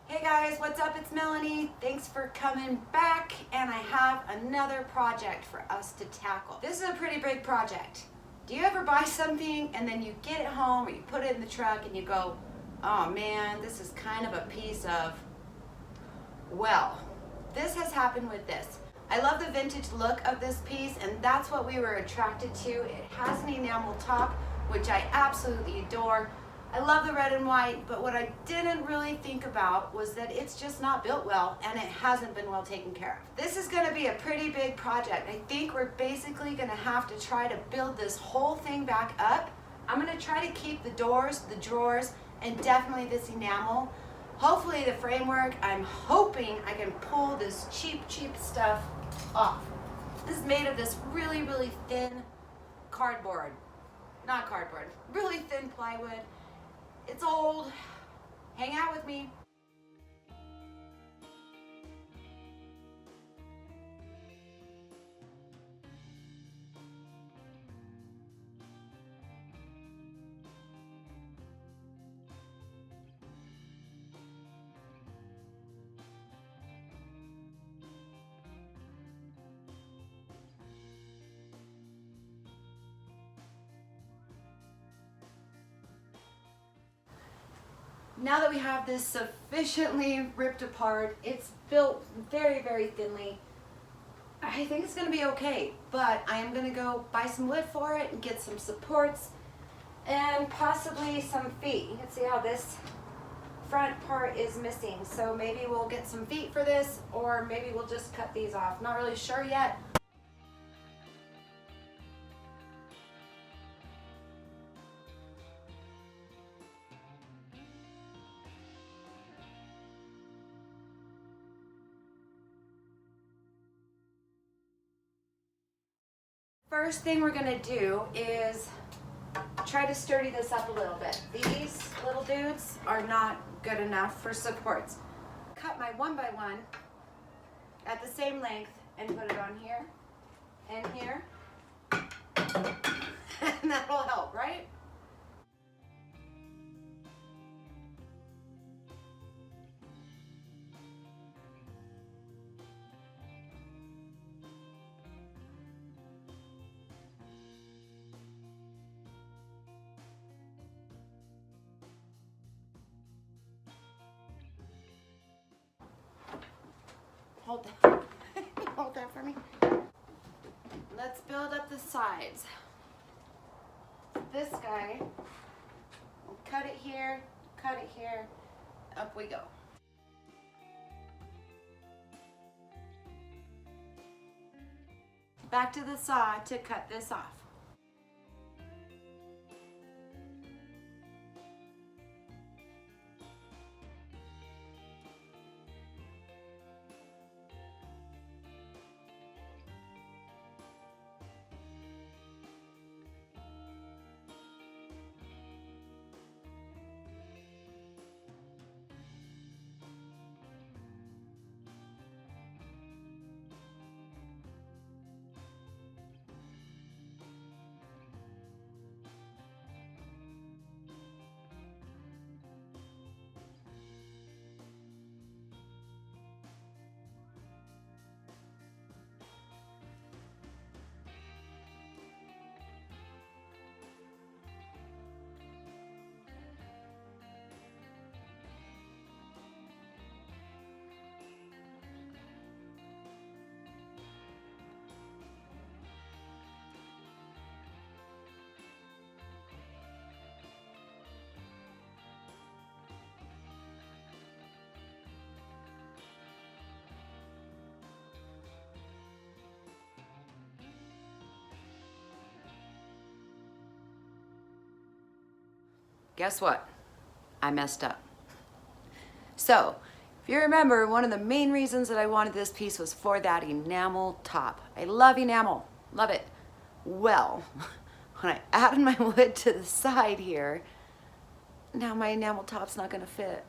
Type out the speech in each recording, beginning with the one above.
Hey guys, what's up? It's Melanie. Thanks for coming back, and I have another project for us to tackle. This is a pretty big project. Do you ever buy something and then you get it home or you put it in the truck and you go, oh man, this is kind of a piece of, well, this has happened with this. I love the vintage look of this piece, and that's what we were attracted to. It has an enamel top, which I absolutely adore. I love the red and white, but what I didn't really think about was that it's just not built well and it hasn't been well taken care of. This is gonna be a pretty big project. I think we're basically gonna have to try to build this whole thing back up. I'm gonna try to keep the doors, the drawers, and definitely this enamel. Hopefully the framework, I'm hoping I can pull this cheap stuff off. This is made of this really thin cardboard. Not cardboard, really thin plywood. It's old. Hang out with me. Now that we have this sufficiently ripped apart, it's built very thinly. I think it's gonna be okay, but I am gonna go buy some wood for it and get some supports and possibly some feet. You can see how this front part is missing. So maybe we'll get some feet for this, or maybe we'll just cut these off. Not really sure yet. First thing we're gonna do is try to sturdy this up a little bit. These little dudes are not good enough for supports. Cut my 1x1 at the same length and put it on here and here, and that'll help, right? Hold that. Hold that for me. Let's build up the sides. This guy, we'll cut it here, up we go. Back to the saw to cut this off. Guess what? I messed up. So, if you remember, one of the main reasons that I wanted this piece was for that enamel top. I love enamel, love it. Well, when I added my wood to the side here, now my enamel top's not gonna fit.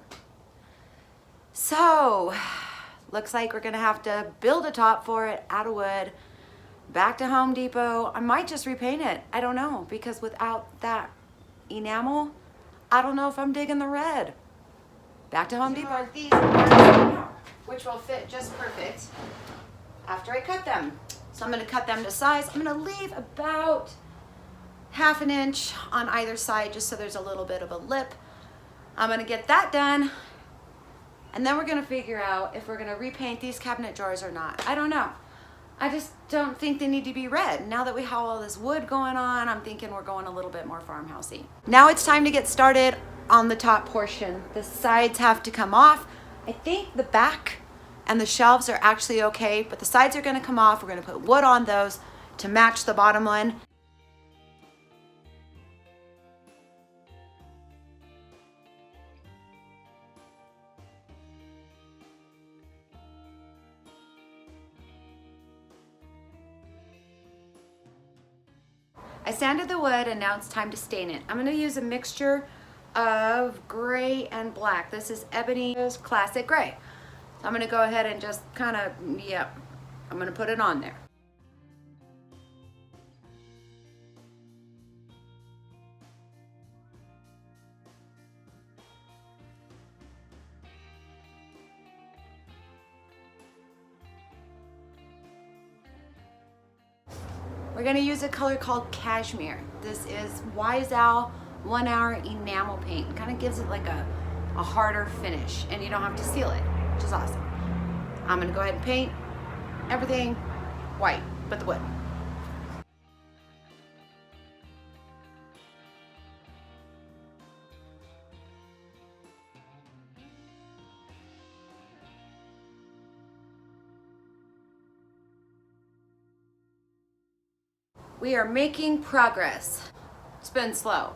So, looks like we're gonna have to build a top for it out of wood, back to Home Depot. I might just repaint it, I don't know, because without that enamel, I don't know if I'm digging the red. Back to Home Depot. These, which will fit just perfect after I cut them. So I'm going to cut them to size. I'm going to leave about 1/2 inch on either side just so there's a little bit of a lip. I'm going to get that done, and then we're going to figure out if we're going to repaint these cabinet drawers or not. I don't know. I just don't think they need to be red. Now that we have all this wood going on, I'm thinking we're going a little bit more farmhousey. Now it's time to get started on the top portion. The sides have to come off. I think the back and the shelves are actually okay, but the sides are gonna come off. We're gonna put wood on those to match the bottom one. I sanded the wood and now it's time to stain it. I'm gonna use a mixture of gray and black. This is Ebony's Classic Gray. So I'm gonna go ahead and just kind of, I'm gonna put it on there. We're gonna use a color called Cashmere. This is Wise Owl 1 hour enamel paint. Kind of gives it like a harder finish, and you don't have to seal it, which is awesome. I'm gonna go ahead and paint everything white, but the wood. We are making progress. It's been slow.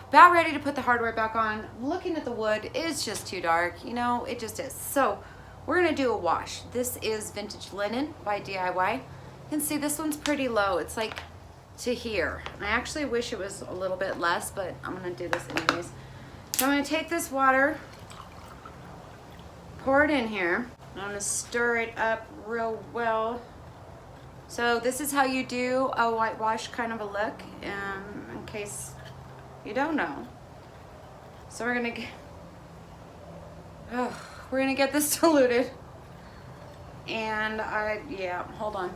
About ready to put the hardware back on. Looking at the wood, it's just too dark. You know, it just is. So we're gonna do a wash. This is Vintage Linen by DIY. You can see this one's pretty low. It's like to here. I actually wish it was a little bit less, but I'm gonna do this anyways. So I'm gonna take this water, pour it in here. I'm gonna stir it up real well. So this is how you do a whitewash kind of a look, in case you don't know. So we're gonna get this diluted. And hold on.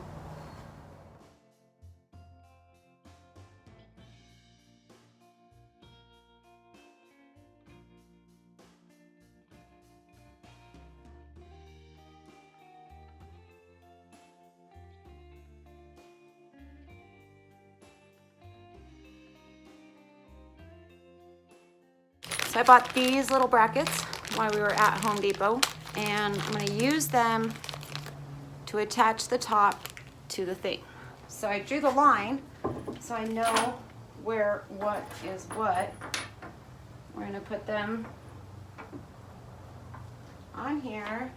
So I bought these little brackets while we were at Home Depot, and I'm gonna use them to attach the top to the thing. So I drew the line so I know where what is what. We're gonna put them on here.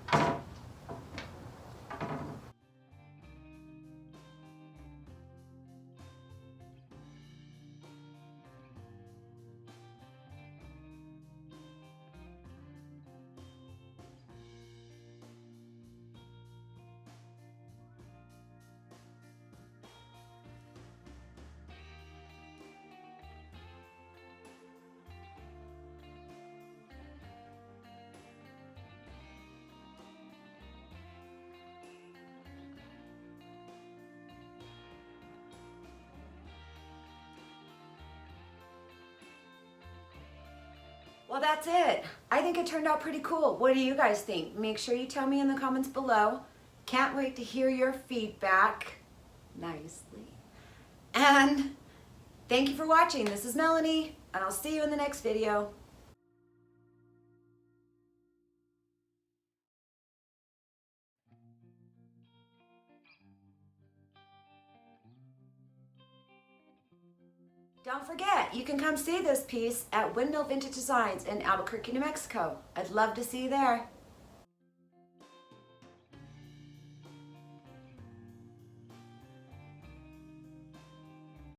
Well, that's it. I think it turned out pretty cool. What do you guys think? Make sure you tell me in the comments below. Can't wait to hear your feedback. Nicely. And thank you for watching. This is Melanie, and I'll see you in the next video. Don't forget, you can come see this piece at Windmill Vintage Designs in Albuquerque, New Mexico. I'd love to see you there.